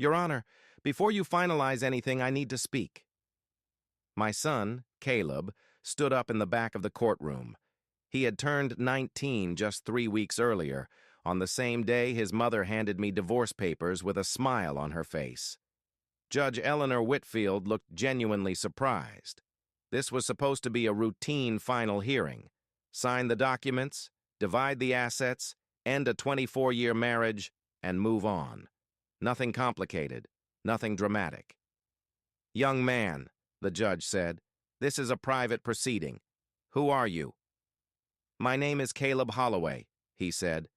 Your Honor, before you finalize anything, I need to speak. My son, Caleb, stood up in the back of the courtroom. He had turned 19 just 3 weeks earlier. On the same day, his mother handed me divorce papers with a smile on her face. Judge Eleanor Whitfield looked genuinely surprised. This was supposed to be a routine final hearing. Sign the documents, divide the assets, end a 24-year marriage, and move on. Nothing complicated, nothing dramatic. "Young man," the judge said, "this is a private proceeding. Who are you?" "My name is Caleb Holloway," he said.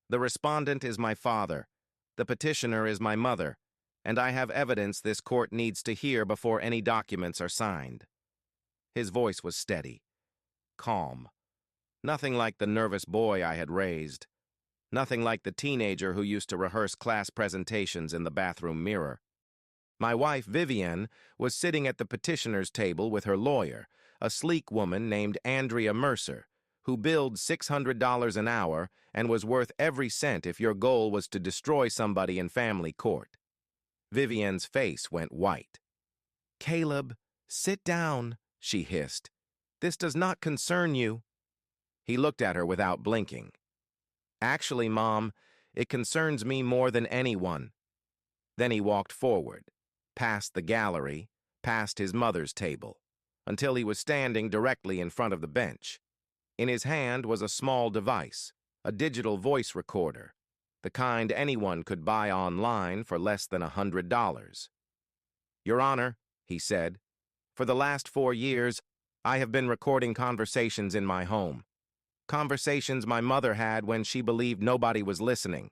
"The respondent is my father. The petitioner is my mother, and I have evidence this court needs to hear before any documents are signed." His voice was steady, calm. Nothing like the nervous boy I had raised. Nothing like the teenager who used to rehearse class presentations in the bathroom mirror. My wife, Vivienne, was sitting at the petitioner's table with her lawyer, a sleek woman named Andrea Mercer, who billed $600 an hour and was worth every cent if your goal was to destroy somebody in family court. Vivienne's face went white. "Caleb, sit down," she hissed. "This does not concern you." He looked at her without blinking. "Actually, Mom, it concerns me more than anyone." Then he walked forward, past the gallery, past his mother's table, until he was standing directly in front of the bench. In his hand was a small device, a digital voice recorder, the kind anyone could buy online for less than $100. "Your Honor," he said, "for the last 4 years, I have been recording conversations in my home. Conversations my mother had when she believed nobody was listening.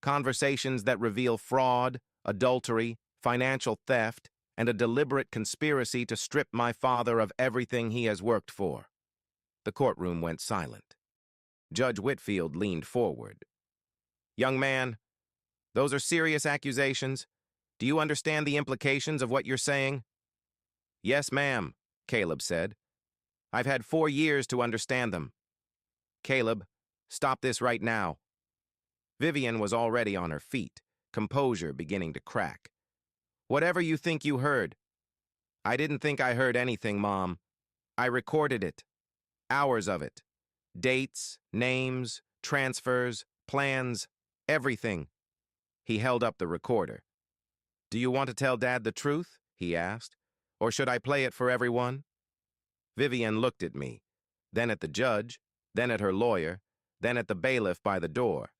Conversations that reveal fraud, adultery, financial theft, and a deliberate conspiracy to strip my father of everything he has worked for." The courtroom went silent. Judge Whitfield leaned forward. "Young man, those are serious accusations. Do you understand the implications of what you're saying?" "Yes, ma'am," Caleb said. "I've had 4 years to understand them." "Caleb, stop this right now." Vivienne was already on her feet, composure beginning to crack. "Whatever you think you heard." "I didn't think I heard anything, Mom. I recorded it. Hours of it. Dates, names, transfers, plans, everything." He held up the recorder. "Do you want to tell Dad the truth?" he asked. "Or should I play it for everyone?" Vivienne looked at me, then at the judge, then at her lawyer, then at the bailiff by the door.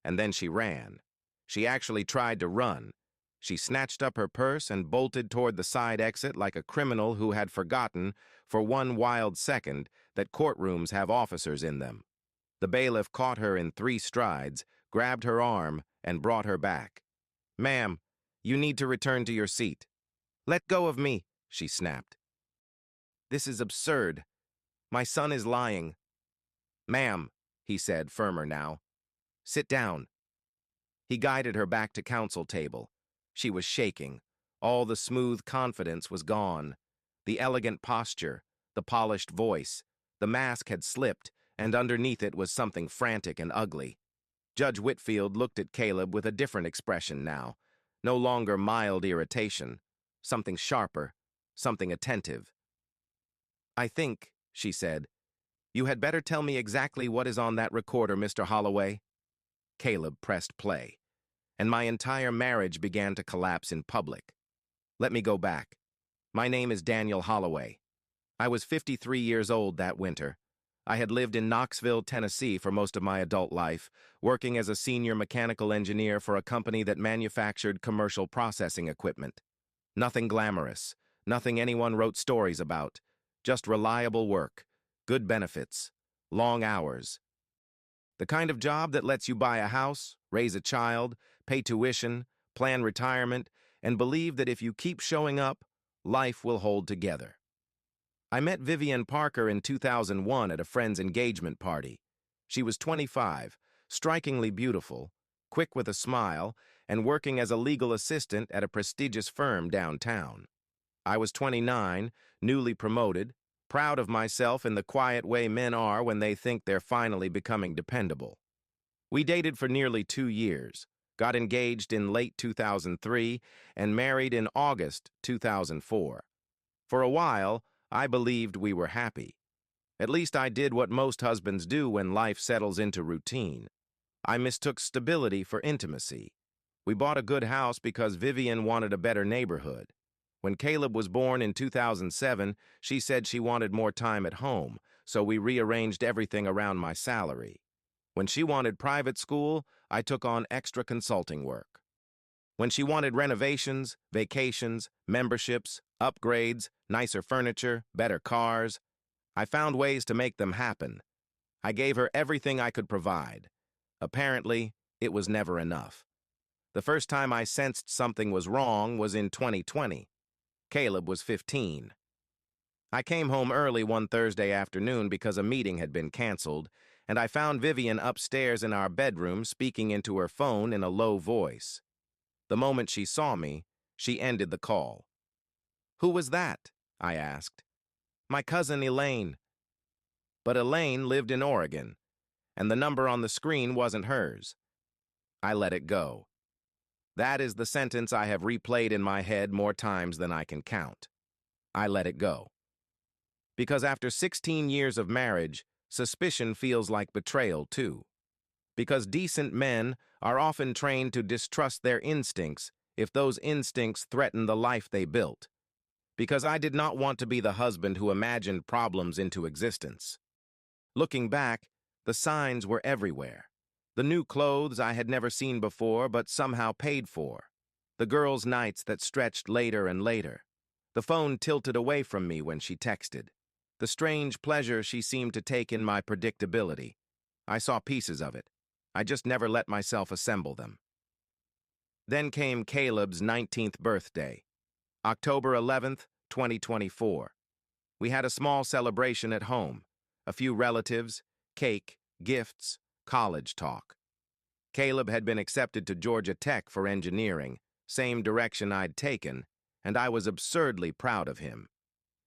And then she ran. She actually tried to run. She snatched up her purse and bolted toward the side exit like a criminal who had forgotten, for one wild second, that courtrooms have officers in them. The bailiff caught her in 3 strides, grabbed her arm, and brought her back. "Ma'am, you need to return to your seat." "Let go of me," she snapped. "This is absurd. My son is lying." "Ma'am," he said, firmer now. "Sit down." He guided her back to counsel table. She was shaking. All the smooth confidence was gone. The elegant posture, the polished voice. The mask had slipped, and underneath it was something frantic and ugly. Judge Whitfield looked at Caleb with a different expression now. No longer mild irritation. Something sharper, something attentive. "I think," she said, "you had better tell me exactly what is on that recorder, Mr. Holloway." Caleb pressed play, and my entire marriage began to collapse in public. Let me go back. My name is Daniel Holloway. I was 53 years old that winter. I had lived in Knoxville, Tennessee for most of my adult life, working as a senior mechanical engineer for a company that manufactured commercial processing equipment. Nothing glamorous, nothing anyone wrote stories about, just reliable work, good benefits, long hours. The kind of job that lets you buy a house, raise a child, pay tuition, plan retirement, and believe that if you keep showing up, life will hold together. I met Vivienne Parker in 2001 at a friend's engagement party. She was 25, strikingly beautiful, quick with a smile, and working as a legal assistant at a prestigious firm downtown. I was 29, newly promoted, proud of myself in the quiet way men are when they think they're finally becoming dependable. We dated for nearly 2 years, got engaged in late 2003, and married in August 2004. For a while, I believed we were happy. At least I did what most husbands do when life settles into routine. I mistook stability for intimacy. We bought a good house because Vivian wanted a better neighborhood. When Caleb was born in 2007, she said she wanted more time at home, so we rearranged everything around my salary. When she wanted private school, I took on extra consulting work. When she wanted renovations, vacations, memberships, upgrades, nicer furniture, better cars, I found ways to make them happen. I gave her everything I could provide. Apparently, it was never enough. The first time I sensed something was wrong was in 2020. Caleb was 15. I came home early one Thursday afternoon because a meeting had been canceled, and I found Vivian upstairs in our bedroom speaking into her phone in a low voice. The moment she saw me, she ended the call. "Who was that?" I asked. "My cousin Elaine." But Elaine lived in Oregon, and the number on the screen wasn't hers. I let it go. That is the sentence I have replayed in my head more times than I can count. I let it go. Because after 16 years of marriage, suspicion feels like betrayal too. Because decent men are often trained to distrust their instincts if those instincts threaten the life they built. Because I did not want to be the husband who imagined problems into existence. Looking back, the signs were everywhere. The new clothes I had never seen before but somehow paid for. The girls' nights that stretched later and later. The phone tilted away from me when she texted. The strange pleasure she seemed to take in my predictability. I saw pieces of it. I just never let myself assemble them. Then came Caleb's 19th birthday, October 11th, 2024. We had a small celebration at home. A few relatives, cake, gifts, college talk. Caleb had been accepted to Georgia Tech for engineering, same direction I'd taken, and I was absurdly proud of him.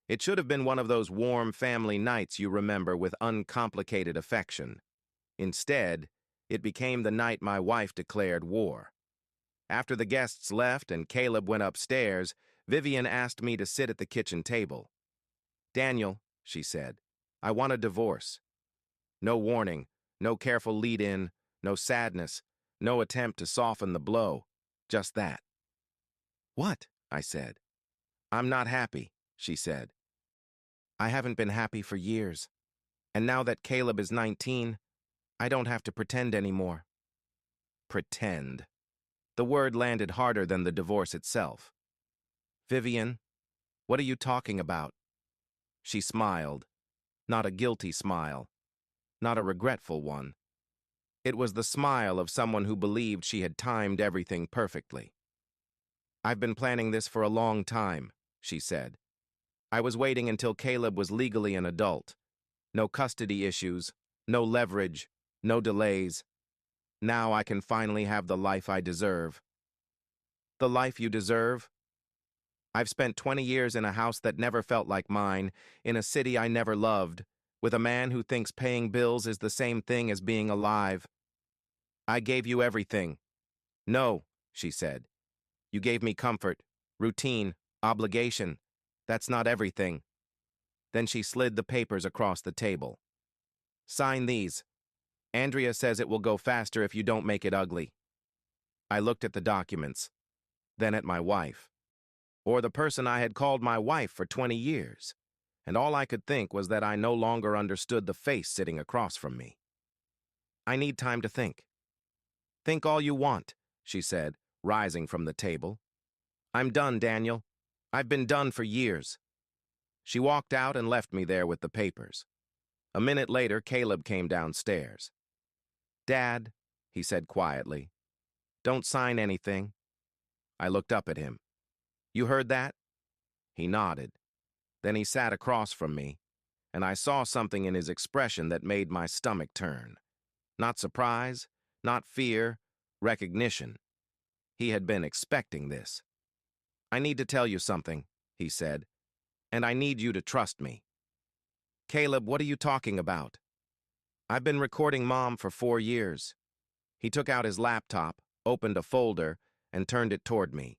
It should have been one of those warm family nights you remember with uncomplicated affection. Instead, it became the night my wife declared war. After the guests left and Caleb went upstairs, Vivian asked me to sit at the kitchen table. "Daniel," she said, "I want a divorce." No warning, no careful lead-in, no sadness, no attempt to soften the blow, just that. "What?" I said. "I'm not happy," she said. "I haven't been happy for years. And now that Caleb is 19, I don't have to pretend anymore." Pretend. The word landed harder than the divorce itself. "Vivian, what are you talking about?" She smiled. Not a guilty smile. Not a regretful one. It was the smile of someone who believed she had timed everything perfectly. "I've been planning this for a long time," she said. "I was waiting until Caleb was legally an adult. No custody issues, no leverage, no delays. Now I can finally have the life I deserve." "The life you deserve?" "I've spent 20 years in a house that never felt like mine, in a city I never loved, with a man who thinks paying bills is the same thing as being alive." "I gave you everything." "No," she said. "You gave me comfort, routine, obligation. That's not everything." Then she slid the papers across the table. "Sign these. Andrea says it will go faster if you don't make it ugly." I looked at the documents, then at my wife, or the person I had called my wife for 20 years, and all I could think was that I no longer understood the face sitting across from me. "I need time to think." "Think all you want," she said, rising from the table. "I'm done, Daniel. I've been done for years." She walked out and left me there with the papers. A minute later, Caleb came downstairs. "Dad," he said quietly, "don't sign anything." I looked up at him. "You heard that?" He nodded. Then he sat across from me, and I saw something in his expression that made my stomach turn. Not surprise, not fear, recognition. He had been expecting this. "I need to tell you something," he said, "and I need you to trust me." "Caleb, what are you talking about?" "I've been recording Mom for 4 years." He took out his laptop, opened a folder, and turned it toward me.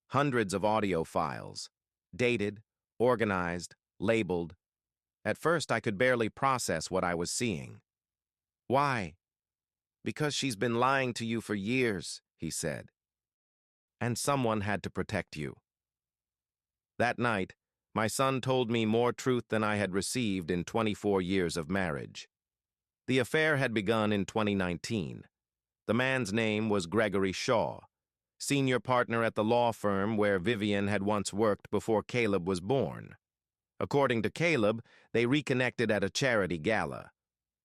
Hundreds of audio files. Dated, organized, labeled. At first, I could barely process what I was seeing. Why? Because she's been lying to you for years, he said. And someone had to protect you. That night, my son told me more truth than I had received in 24 years of marriage. The affair had begun in 2019. The man's name was Gregory Shaw, senior partner at the law firm where Vivian had once worked before Caleb was born. According to Caleb, they reconnected at a charity gala.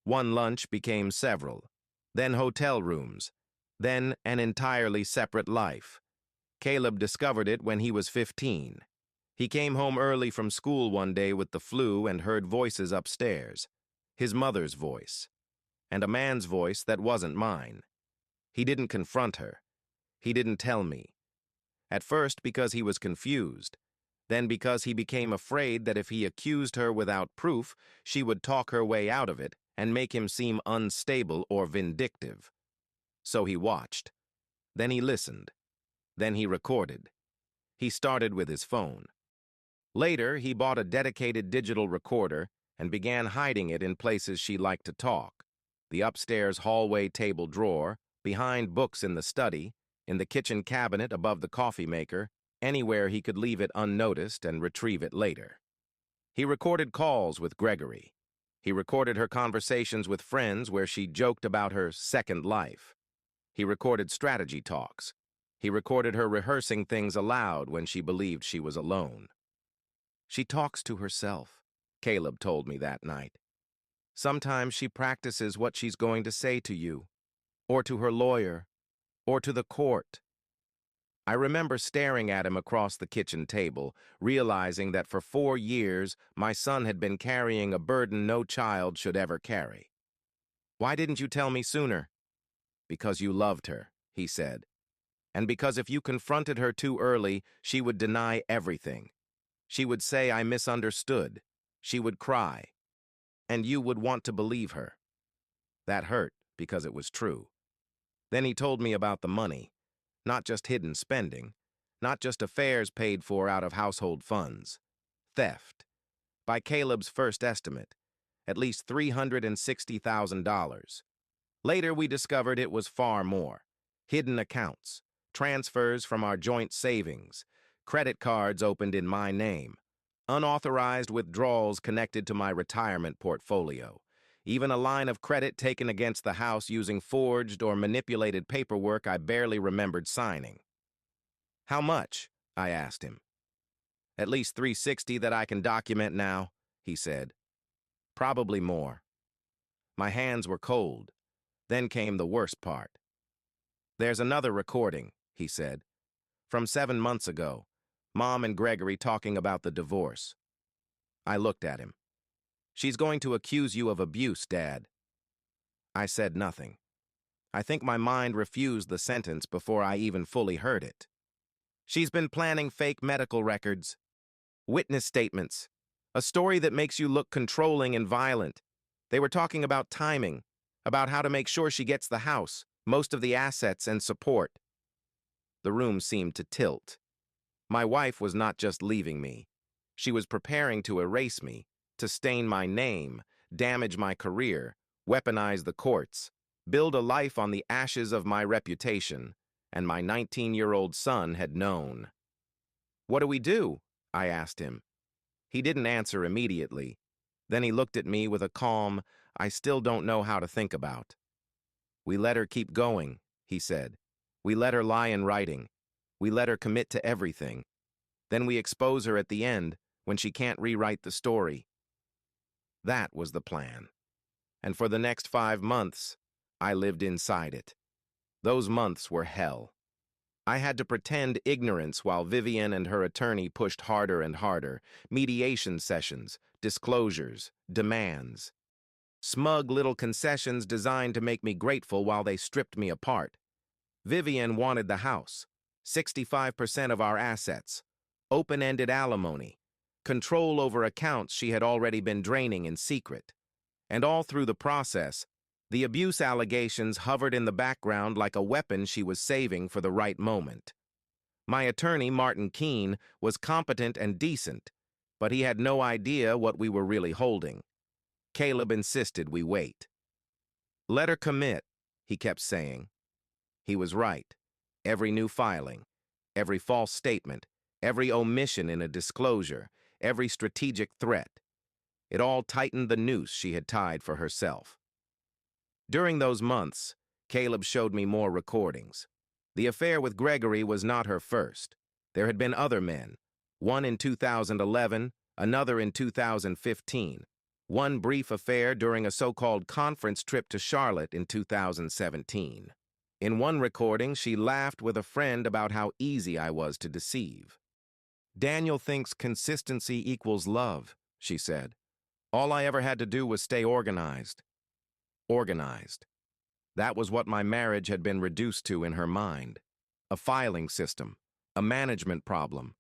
One lunch became several, then hotel rooms, then an entirely separate life. Caleb discovered it when he was 15. He came home early from school one day with the flu and heard voices upstairs. His mother's voice, and a man's voice that wasn't mine. He didn't confront her. He didn't tell me. At first because he was confused, then because he became afraid that if he accused her without proof, she would talk her way out of it and make him seem unstable or vindictive. So he watched. Then he listened. Then he recorded. He started with his phone. Later, he bought a dedicated digital recorder and began hiding it in places she liked to talk. The upstairs hallway table drawer, behind books in the study, in the kitchen cabinet above the coffee maker, anywhere he could leave it unnoticed and retrieve it later. He recorded calls with Gregory. He recorded her conversations with friends where she joked about her second life. He recorded strategy talks. He recorded her rehearsing things aloud when she believed she was alone. She talks to herself, Caleb told me that night. Sometimes she practices what she's going to say to you, or to her lawyer, or to the court. I remember staring at him across the kitchen table, realizing that for 4 years my son had been carrying a burden no child should ever carry. Why didn't you tell me sooner? Because you loved her, he said. And because if you confronted her too early, she would deny everything. She would say I misunderstood. She would cry. And you would want to believe her. That hurt because it was true. Then he told me about the money, not just hidden spending, not just affairs paid for out of household funds. Theft. By Caleb's first estimate, at least $360,000. Later we discovered it was far more. Hidden accounts, transfers from our joint savings, credit cards opened in my name, unauthorized withdrawals connected to my retirement portfolio, even a line of credit taken against the house using forged or manipulated paperwork I barely remembered signing. How much? I asked him. At least $360 that I can document now, he said. Probably more. My hands were cold. Then came the worst part. There's another recording, he said, from 7 months ago. Mom and Gregory talking about the divorce. I looked at him. She's going to accuse you of abuse, Dad. I said nothing. I think my mind refused the sentence before I even fully heard it. She's been planning fake medical records, witness statements, a story that makes you look controlling and violent. They were talking about timing, about how to make sure she gets the house, most of the assets and support. The room seemed to tilt. My wife was not just leaving me. She was preparing to erase me, to stain my name, damage my career, weaponize the courts, build a life on the ashes of my reputation, and my 19-year-old son had known. What do we do? I asked him. He didn't answer immediately. Then he looked at me with a calm, I still don't know how to think about. We let her keep going, he said. We let her lie in writing. We let her commit to everything. Then we expose her at the end, when she can't rewrite the story. That was the plan. And for the next 5 months, I lived inside it. Those months were hell. I had to pretend ignorance while Vivian and her attorney pushed harder and harder. Mediation sessions, disclosures, demands. Smug little concessions designed to make me grateful while they stripped me apart. Vivian wanted the house, 65% of our assets, open-ended alimony, control over accounts she had already been draining in secret. And all through the process, The abuse allegations hovered in the background like a weapon she was saving for the right moment. My attorney, Martin Keene, was competent and decent, but he had no idea what we were really holding. Caleb insisted we wait. "Let her commit," he kept saying. He was right. Every new filing, every false statement, every omission in a disclosure, every strategic threat, it all tightened the noose she had tied for herself. During those months, Caleb showed me more recordings. The affair with Gregory was not her first. There had been other men, one in 2011, another in 2015, one brief affair during a so-called conference trip to Charlotte in 2017. In one recording, she laughed with a friend about how easy I was to deceive. "Daniel thinks consistency equals love," she said. "All I ever had to do was stay organized." Organized. That was what my marriage had been reduced to in her mind. A filing system, a management problem,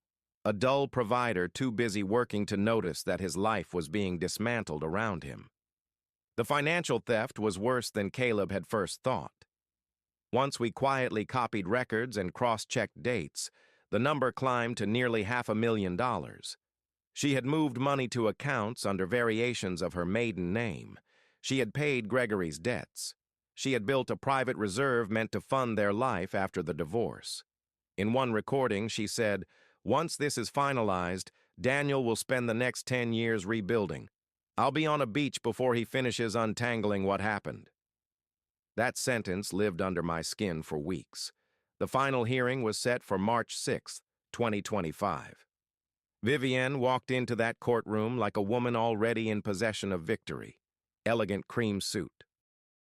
a dull provider too busy working to notice that his life was being dismantled around him. The financial theft was worse than Caleb had first thought. Once we quietly copied records and cross-checked dates, the number climbed to nearly $500,000. She had moved money to accounts under variations of her maiden name. She had paid Gregory's debts. She had built a private reserve meant to fund their life after the divorce. In one recording, she said, "Once this is finalized, Daniel will spend the next 10 years rebuilding. I'll be on a beach before he finishes untangling what happened." That sentence lived under my skin for weeks. The final hearing was set for March 6, 2025. Vivienne walked into that courtroom like a woman already in possession of victory. Elegant cream suit.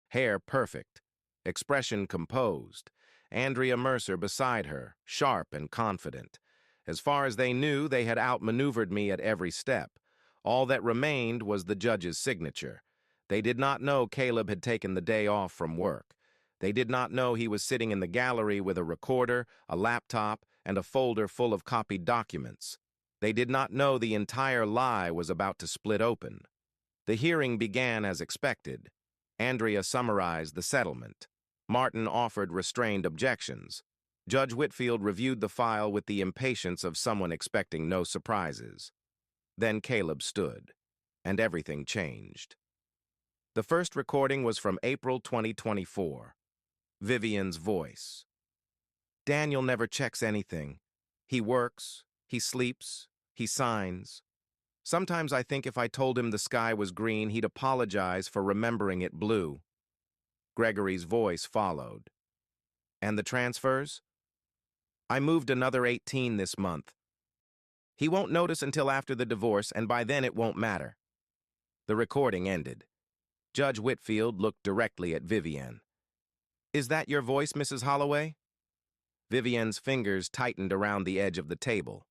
Hair perfect. Expression composed. Andrea Mercer beside her, sharp and confident. As far as they knew, they had outmaneuvered me at every step. All that remained was the judge's signature. They did not know Caleb had taken the day off from work. They did not know he was sitting in the gallery with a recorder, a laptop, and a folder full of copied documents. They did not know the entire lie was about to split open. The hearing began as expected. Andrea summarized the settlement. Martin offered restrained objections. Judge Whitfield reviewed the file with the impatience of someone expecting no surprises. Then Caleb stood, and everything changed. The first recording was from April 2024. Vivienne's voice. "Daniel never checks anything. He works, he sleeps, he signs. Sometimes I think if I told him the sky was green, he'd apologize for remembering it blue." Gregory's voice followed. "And the transfers? I moved another 18 this month. He won't notice until after the divorce, and by then it won't matter." The recording ended. Judge Whitfield looked directly at Vivienne. "Is that your voice, Mrs. Holloway?" Vivienne's fingers tightened around the edge of the table.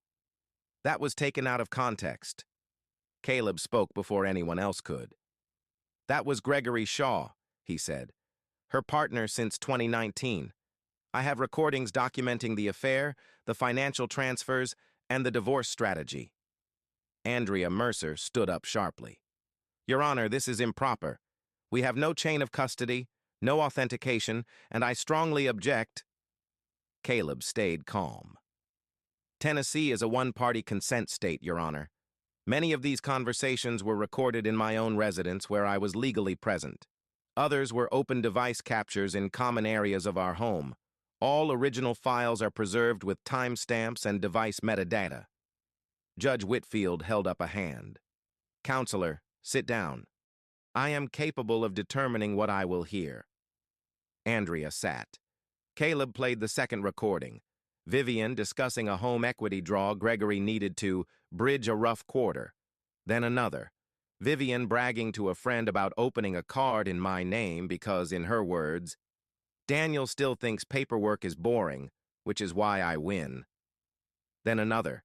"That was taken out of context." Caleb spoke before anyone else could. "That was Gregory Shaw," he said. "Her partner since 2019. I have recordings documenting the affair, the financial transfers, and the divorce strategy." Andrea Mercer stood up sharply. "Your Honor, this is improper. We have no chain of custody, no authentication, and I strongly object." Caleb stayed calm. "Tennessee is a one-party consent state, Your Honor. Many of these conversations were recorded in my own residence where I was legally present. Others were open device captures in common areas of our home. All original files are preserved with timestamps and device metadata." Judge Whitfield held up a hand. "Counselor, sit down. I am capable of determining what I will hear." Andrea sat. Caleb played the second recording. Vivienne discussing a home equity draw Gregory needed to bridge a rough quarter. Then another. Vivienne bragging to a friend about opening a card in my name because, in her words, "Daniel still thinks paperwork is boring, which is why I win." Then another.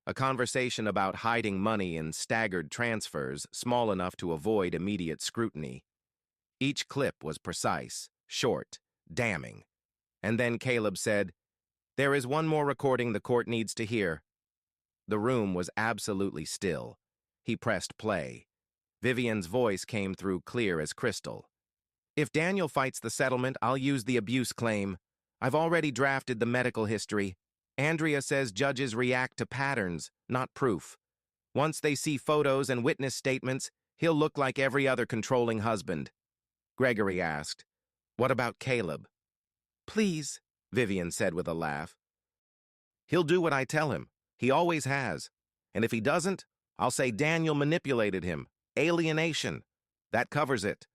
A conversation about hiding money in staggered transfers, small enough to avoid immediate scrutiny. Each clip was precise, short, damning. And then Caleb said, "There is one more recording the court needs to hear." The room was absolutely still. He pressed play. Vivienne's voice came through clear as crystal. If Daniel fights the settlement, I'll use the abuse claim. I've already drafted the medical history. Andrea says judges react to patterns, not proof. Once they see photos and witness statements, he'll look like every other controlling husband. Gregory asked, "What about Caleb?" "Please," Vivian said with a laugh. "He'll do what I tell him. He always has. And if he doesn't, I'll say Daniel manipulated him. Alienation. That covers it."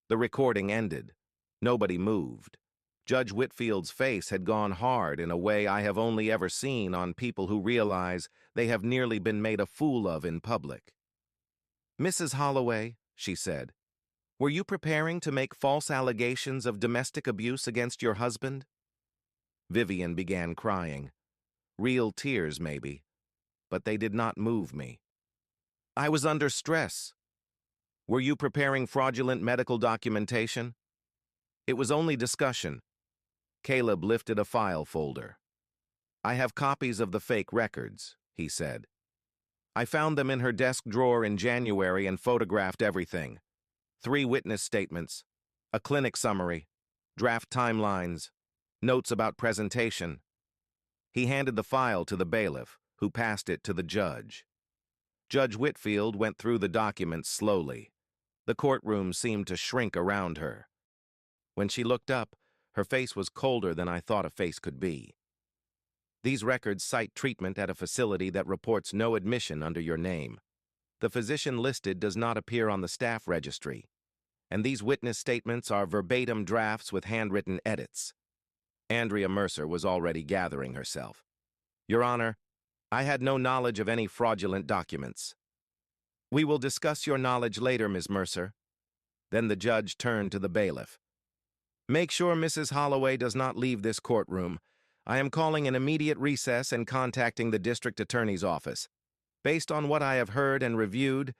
The recording ended. Nobody moved. Judge Whitfield's face had gone hard in a way I have only ever seen on people who realize they have nearly been made a fool of in public. "Mrs. Holloway," she said, "were you preparing to make false allegations of domestic abuse against your husband?" Vivian began crying. Real tears, maybe, but they did not move me. "I was under stress." "Were you preparing fraudulent medical documentation?" "It was only discussion." Caleb lifted a file folder. "I have copies of the fake records," he said. "I found them in her desk drawer in January and photographed everything. 3 witness statements, a clinic summary, draft timelines, notes about presentation." He handed the file to the bailiff, who passed it to the judge. Judge Whitfield went through the documents slowly. The courtroom seemed to shrink around her. When she looked up, her face was colder than I thought a face could be. "These records cite treatment at a facility that reports no admission under your name. The physician listed does not appear on the staff registry. And these witness statements are verbatim drafts with handwritten edits." Andrea Mercer was already gathering herself. "Your Honor, I had no knowledge of any fraudulent documents." "We will discuss your knowledge later, Ms. Mercer." Then the judge turned to the bailiff. "Make sure Mrs. Holloway does not leave this courtroom. I am calling an immediate recess and contacting the district attorney's office. Based on what I have heard and reviewed,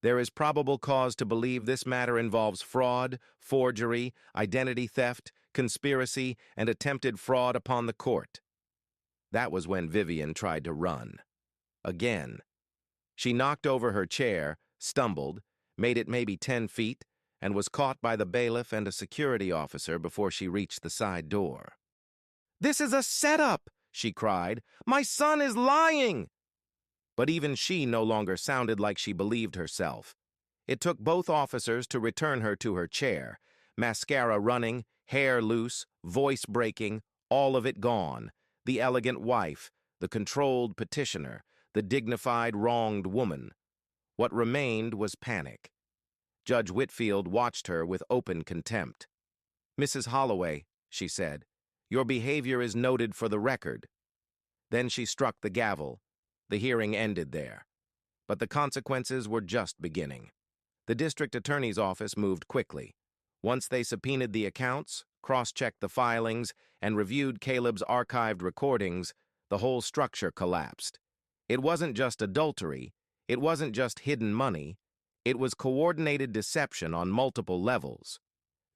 there is probable cause to believe this matter involves fraud, forgery, identity theft, conspiracy, and attempted fraud upon the court." That was when Vivian tried to run. Again. She knocked over her chair, stumbled, made it maybe 10 feet, and was caught by the bailiff and a security officer before she reached the side door. "This is a setup!" she cried. "My son is lying!" But even she no longer sounded like she believed herself. It took both officers to return her to her chair, mascara running, hair loose, voice breaking, all of it gone. The elegant wife, the controlled petitioner, the dignified wronged woman. What remained was panic. Judge Whitfield watched her with open contempt. "Mrs. Holloway," she said, "your behavior is noted for the record." Then she struck the gavel. The hearing ended there. But the consequences were just beginning. The district attorney's office moved quickly. Once they subpoenaed the accounts, cross-checked the filings, and reviewed Caleb's archived recordings, the whole structure collapsed. It wasn't just adultery. It wasn't just hidden money. It was coordinated deception on multiple levels.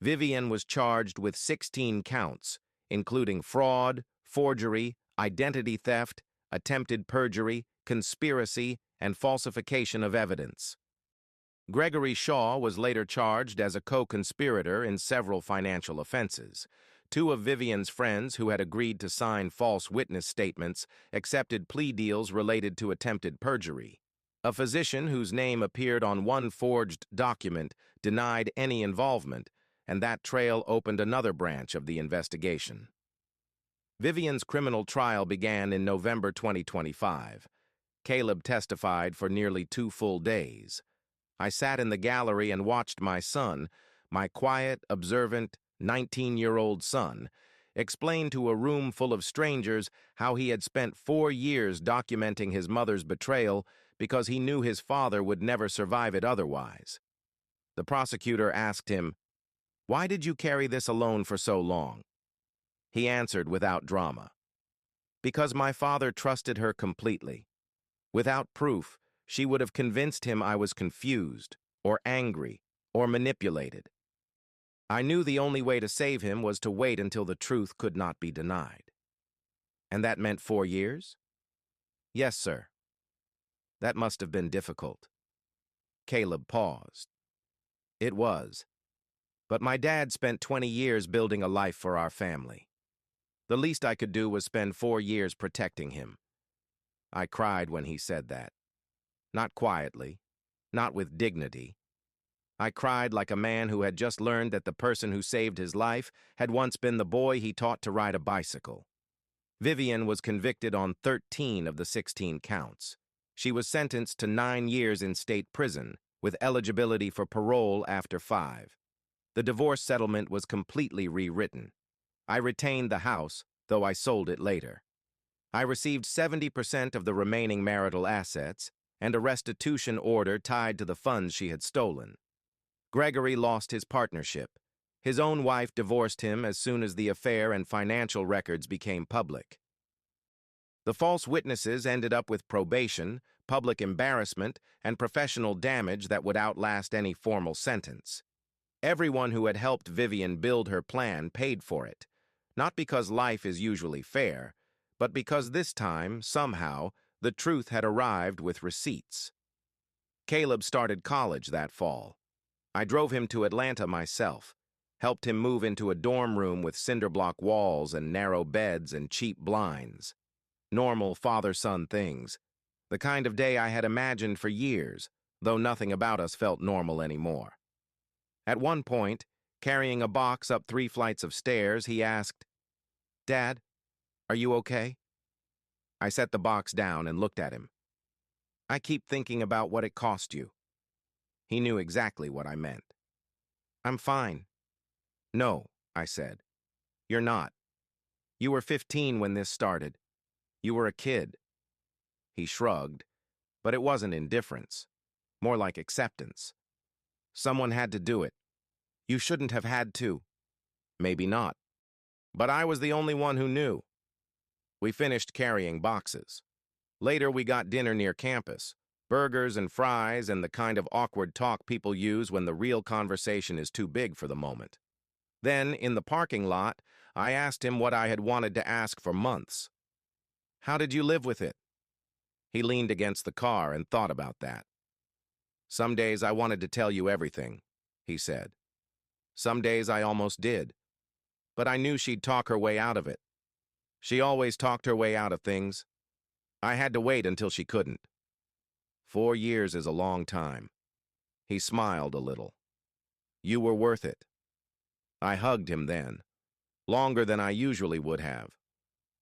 Vivian was charged with 16 counts, including fraud, forgery, identity theft, attempted perjury, conspiracy, and falsification of evidence. Gregory Shaw was later charged as a co-conspirator in several financial offenses. 2 of Vivian's friends who had agreed to sign false witness statements accepted plea deals related to attempted perjury. A physician whose name appeared on one forged document denied any involvement, and that trail opened another branch of the investigation. Vivian's criminal trial began in November 2025. Caleb testified for nearly 2 full days. I sat in the gallery and watched my son, my quiet, observant, 19-year-old son, explain to a room full of strangers how he had spent 4 years documenting his mother's betrayal because he knew his father would never survive it otherwise. The prosecutor asked him, "Why did you carry this alone for so long?" He answered without drama, "Because my father trusted her completely. Without proof, she would have convinced him I was confused, or angry, or manipulated. I knew the only way to save him was to wait until the truth could not be denied." "And that meant 4 years?" "Yes, sir." "That must have been difficult." Caleb paused. "It was. But my dad spent 20 years building a life for our family. The least I could do was spend 4 years protecting him. I cried when he said that. Not quietly, not with dignity. I cried like a man who had just learned that the person who saved his life had once been the boy he taught to ride a bicycle. Vivian was convicted on 13 of the 16 counts. She was sentenced to 9 years in state prison, with eligibility for parole after 5. The divorce settlement was completely rewritten. I retained the house, though I sold it later. I received 70% of the remaining marital assets and a restitution order tied to the funds she had stolen. Gregory lost his partnership. His own wife divorced him as soon as the affair and financial records became public. The false witnesses ended up with probation, public embarrassment, and professional damage that would outlast any formal sentence. Everyone who had helped Vivian build her plan paid for it, not because life is usually fair, but because this time, somehow, the truth had arrived with receipts. Caleb started college that fall. I drove him to Atlanta myself, helped him move into a dorm room with cinder-block walls and narrow beds and cheap blinds. Normal father-son things, the kind of day I had imagined for years, though nothing about us felt normal anymore. At one point, carrying a box up 3 flights of stairs, he asked, "Dad, are you okay?" I set the box down and looked at him. "I keep thinking about what it cost you." He knew exactly what I meant. "I'm fine." "No," I said. "You're not. You were 15 when this started. You were a kid." He shrugged, but it wasn't indifference, more like acceptance. "Someone had to do it. You shouldn't have had to." "Maybe not. But I was the only one who knew." We finished carrying boxes. Later, we got dinner near campus. Burgers and fries and the kind of awkward talk people use when the real conversation is too big for the moment. Then, in the parking lot, I asked him what I had wanted to ask for months. "How did you live with it?" He leaned against the car and thought about that. "Some days I wanted to tell you everything," he said. "Some days I almost did. But I knew she'd talk her way out of it. She always talked her way out of things. I had to wait until she couldn't." 4 years is a long time. He smiled a little. "You were worth it." I hugged him then, longer than I usually would have,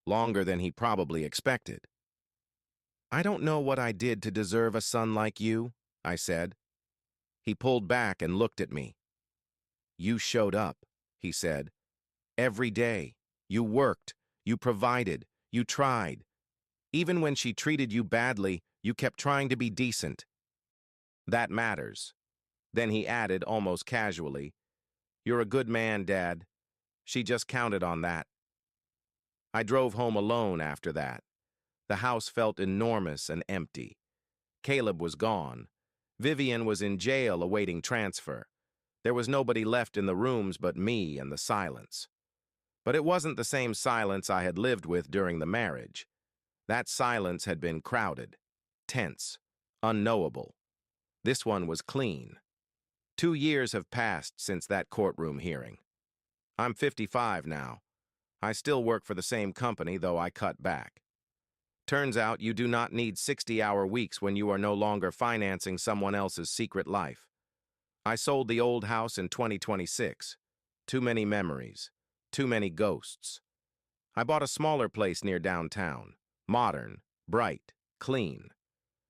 longer than he probably expected. "I don't know what I did to deserve a son like you," I said. He pulled back and looked at me. "You showed up," he said. "Every day. You worked. You provided. You tried. Even when she treated you badly, you kept trying to be decent. That matters." Then he added, almost casually, "You're a good man, Dad. She just counted on that." I drove home alone after that. The house felt enormous and empty. Caleb was gone. Vivian was in jail awaiting transfer. There was nobody left in the rooms but me and the silence. But it wasn't the same silence I had lived with during the marriage. That silence had been crowded, tense, unknowable. This one was clean. 2 years have passed since that courtroom hearing. I'm 55 now. I still work for the same company, though I cut back. Turns out you do not need 60-hour weeks when you are no longer financing someone else's secret life. I sold the old house in 2026. Too many memories. Too many ghosts. I bought a smaller place near downtown. Modern, bright, clean.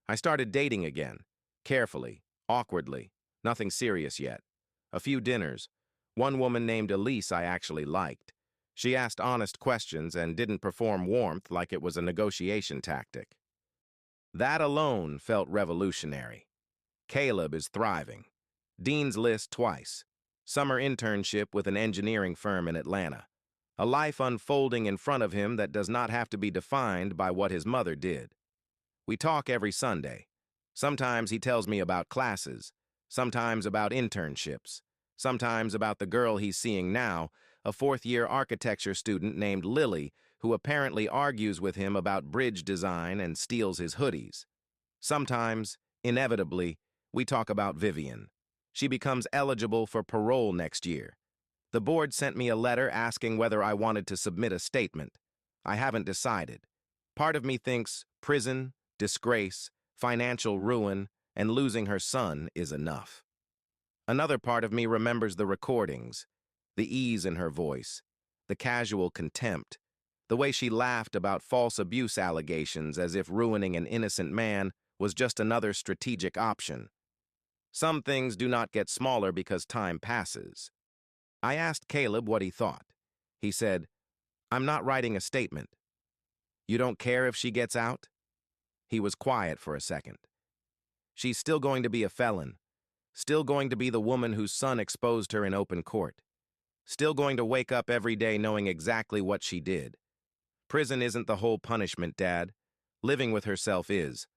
I started dating again. Carefully, awkwardly. Nothing serious yet. A few dinners. One woman named Elise I actually liked. She asked honest questions and didn't perform warmth like it was a negotiation tactic. That alone felt revolutionary. Caleb is thriving. Dean's List twice. Summer internship with an engineering firm in Atlanta. A life unfolding in front of him that does not have to be defined by what his mother did. We talk every Sunday. Sometimes he tells me about classes, sometimes about internships, sometimes about the girl he's seeing now, a 4th-year architecture student named Lily, who apparently argues with him about bridge design and steals his hoodies. Sometimes, inevitably, we talk about Vivian. She becomes eligible for parole next year. The board sent me a letter asking whether I wanted to submit a statement. I haven't decided. Part of me thinks prison, disgrace, financial ruin, and losing her son is enough. Another part of me remembers the recordings, the ease in her voice, the casual contempt, the way she laughed about false abuse allegations as if ruining an innocent man was just another strategic option. Some things do not get smaller because time passes. I asked Caleb what he thought. He said, "I'm not writing a statement." "You don't care if she gets out?" He was quiet for a second. "She's still going to be a felon, still going to be the woman whose son exposed her in open court, still going to wake up every day knowing exactly what she did. Prison isn't the whole punishment, Dad. Living with herself is."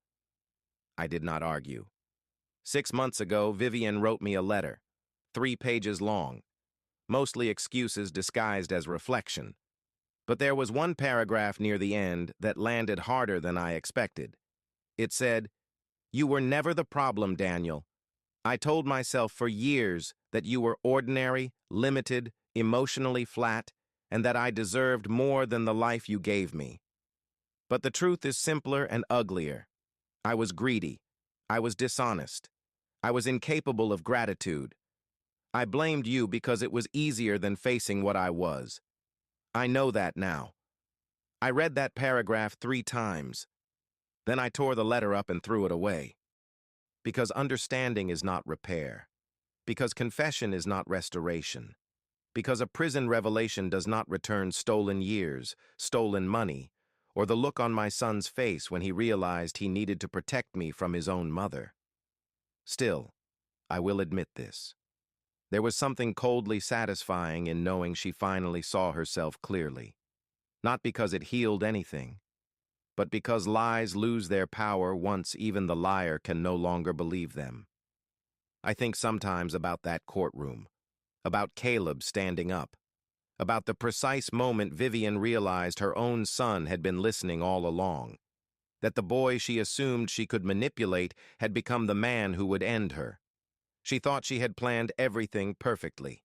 I did not argue. 6 months ago, Vivian wrote me a letter, 3 pages long, mostly excuses disguised as reflection. But there was one paragraph near the end that landed harder than I expected. It said, "You were never the problem, Daniel. I told myself for years that you were ordinary, limited, emotionally flat, and that I deserved more than the life you gave me. But the truth is simpler and uglier. I was greedy. I was dishonest. I was incapable of gratitude. I blamed you because it was easier than facing what I was. I know that now." I read that paragraph 3 times. Then I tore the letter up and threw it away. Because understanding is not repair. Because confession is not restoration. Because a prison revelation does not return stolen years, stolen money, or the look on my son's face when he realized he needed to protect me from his own mother. Still, I will admit this. There was something coldly satisfying in knowing she finally saw herself clearly. Not because it healed anything, but because lies lose their power once even the liar can no longer believe them. I think sometimes about that courtroom, about Caleb standing up, about the precise moment Vivian realized her own son had been listening all along, that the boy she assumed she could manipulate had become the man who would end her. She thought she had planned everything perfectly.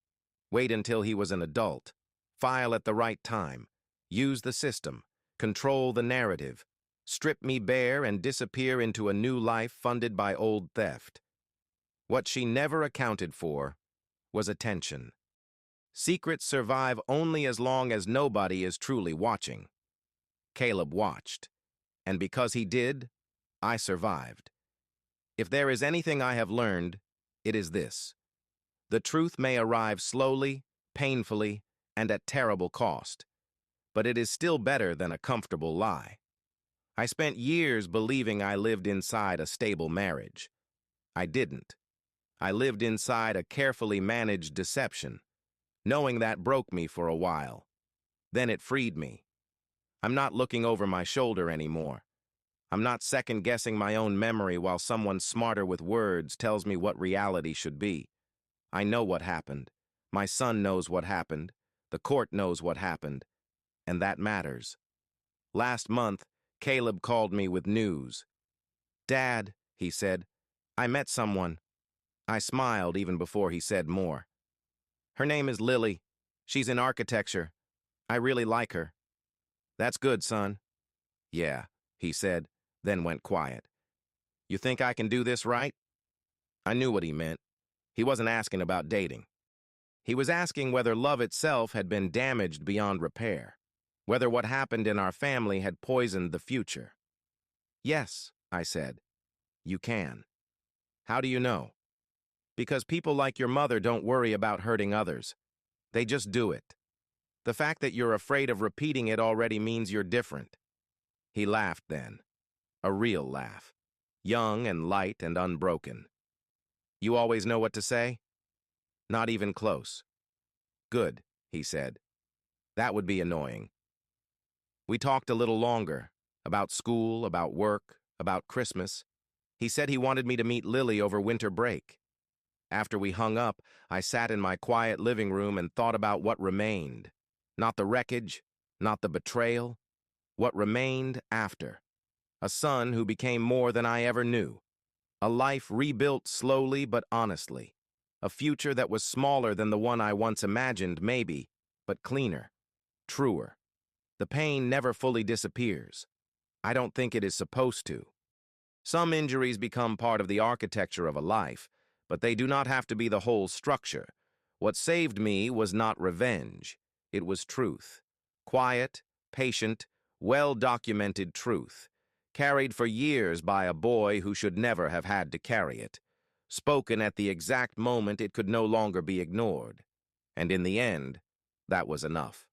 Wait until he was an adult, file at the right time, use the system, control the narrative, strip me bare and disappear into a new life funded by old theft. What she never accounted for was attention. Secrets survive only as long as nobody is truly watching. Caleb watched, and because he did, I survived. If there is anything I have learned, it is this. The truth may arrive slowly, painfully, and at terrible cost, but it is still better than a comfortable lie. I spent years believing I lived inside a stable marriage. I didn't. I lived inside a carefully managed deception. Knowing that broke me for a while. Then it freed me. I'm not looking over my shoulder anymore. I'm not second-guessing my own memory while someone smarter with words tells me what reality should be. I know what happened. My son knows what happened. The court knows what happened. And that matters. Last month, Caleb called me with news. "Dad," he said, "I met someone." I smiled even before he said more. "Her name is Lily. She's in architecture. I really like her." "That's good, son." "Yeah," he said, then went quiet. "You think I can do this right?" I knew what he meant. He wasn't asking about dating. He was asking whether love itself had been damaged beyond repair, whether what happened in our family had poisoned the future. "Yes," I said, "you can." "How do you know?" "Because people like your mother don't worry about hurting others. They just do it. The fact that you're afraid of repeating it already means you're different." He laughed then. A real laugh. Young and light and unbroken. "You always know what to say?" "Not even close." "Good," he said. "That would be annoying." We talked a little longer, about school, about work, about Christmas. He said he wanted me to meet Lily over winter break. After we hung up, I sat in my quiet living room and thought about what remained. Not the wreckage, not the betrayal. What remained after. A son who became more than I ever knew. A life rebuilt slowly but honestly. A future that was smaller than the one I once imagined, maybe, but cleaner, truer. The pain never fully disappears. I don't think it is supposed to. Some injuries become part of the architecture of a life, but they do not have to be the whole structure. What saved me was not revenge. It was truth. Quiet, patient, well-documented truth, carried for years by a boy who should never have had to carry it, spoken at the exact moment it could no longer be ignored. And in the end, that was enough.